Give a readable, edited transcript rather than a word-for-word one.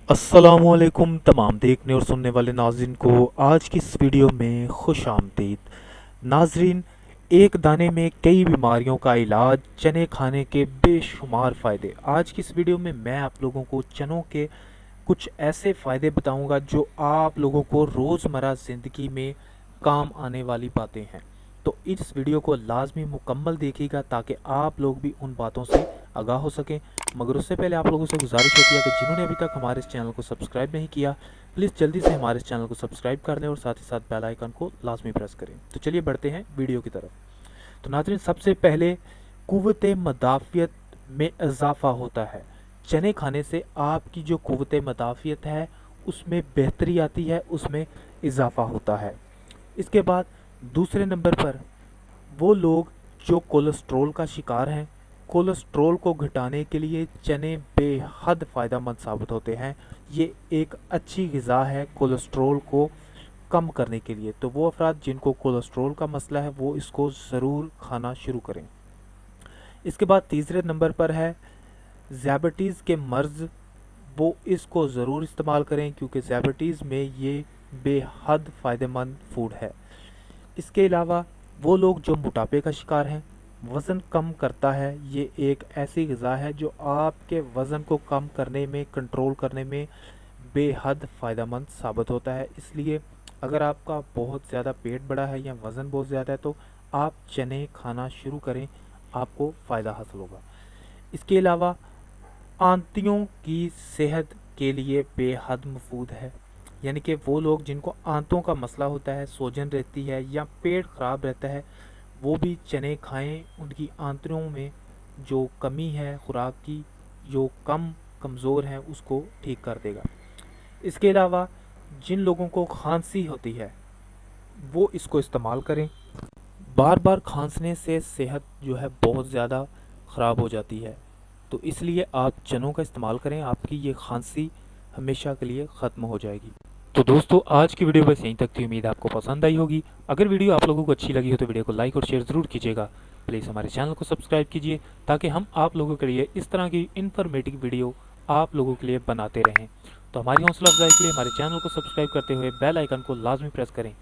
अस्सलाम वालेकुम तमाम देखने और सुनने वाले नाज़रीन को आज की इस वीडियो में खुश आमदीद। नाज़रीन, एक दाने में कई बीमारियों का इलाज, चने खाने के बेशुमार फ़ायदे। आज की इस वीडियो में मैं आप लोगों को चनों के कुछ ऐसे फ़ायदे बताऊंगा जो आप लोगों को रोज़मर्रा ज़िंदगी में काम आने वाली बातें हैं। तो इस वीडियो को लाजमी मुकम्मल देखिएगा ताकि आप लोग भी उन बातों से आगाह हो सकें। मगर उससे पहले आप लोगों से गुजारिश होती है कि जिन्होंने अभी तक हमारे इस चैनल को सब्सक्राइब नहीं किया, प्लीज़ जल्दी से हमारे इस चैनल को सब्सक्राइब कर लें और साथ ही साथ बेल आइकन को लाजमी प्रेस करें। तो चलिए बढ़ते हैं वीडियो की तरफ। तो नाज़रीन, सबसे पहले कुव्वत मदाफ़ियत में इजाफ़ा होता है। चने खाने से आपकी जो कुव्वत मदाफ़ियत है उसमें बेहतरी आती है, उसमें इजाफ़ा होता है। इसके बाद दूसरे नंबर पर वो लोग जो कोलेस्ट्रॉल का शिकार हैं, कोलेस्ट्रॉल को घटाने के लिए चने बेहद फ़ायदेमंद साबित होते हैं। ये एक अच्छी ग़िज़ा है कोलेस्ट्रॉल को कम करने के लिए। तो वो अफराद जिनको कोलेस्ट्रॉल का मसला है वो इसको ज़रूर खाना शुरू करें। इसके बाद तीसरे नंबर पर है ज़ियाबतीज़ के मर्ज़, वो इसको ज़रूर इस्तेमाल करें क्योंकि ज़ियाबतीज़ में ये बेहद फ़ायदेमंद फूड है। इसके अलावा वो लोग जो मोटापे का शिकार हैं, वज़न कम करता है। ये एक ऐसी ग़िज़ा है जो आपके वज़न को कम करने में, कंट्रोल करने में बेहद फ़ायदेमंद साबित होता है। इसलिए अगर आपका बहुत ज़्यादा पेट बड़ा है या वज़न बहुत ज़्यादा है तो आप चने खाना शुरू करें, आपको फ़ायदा हासिल होगा। इसके अलावा आंतियों की सेहत के लिए बेहद मुफीद है। यानी कि वो लोग जिनको आंतों का मसला होता है, सूजन रहती है या पेट ख़राब रहता है, वो भी चने खाएं। उनकी आंतों में जो कमी है खुराक की, जो कमज़ोर हैं, उसको ठीक कर देगा। इसके अलावा जिन लोगों को खांसी होती है वो इसको इस्तेमाल करें। बार बार खांसने से सेहत जो है बहुत ज़्यादा ख़राब हो जाती है, तो इसलिए आप चनों का इस्तेमाल करें, आपकी ये खांसी हमेशा के लिए ख़त्म हो जाएगी। तो दोस्तों, आज की वीडियो बस यहीं तक थी। उम्मीद आपको पसंद आई होगी। अगर वीडियो आप लोगों को अच्छी लगी हो तो वीडियो को लाइक और शेयर ज़रूर कीजिएगा। प्लीज़ हमारे चैनल को सब्सक्राइब कीजिए ताकि हम आप लोगों के लिए इस तरह की इन्फॉर्मेटिव वीडियो आप लोगों के लिए बनाते रहें। तो हमारी हौसला अफजाई के लिए हमारे चैनल को सब्सक्राइब करते हुए बेल आइकन को लाजमी प्रेस करें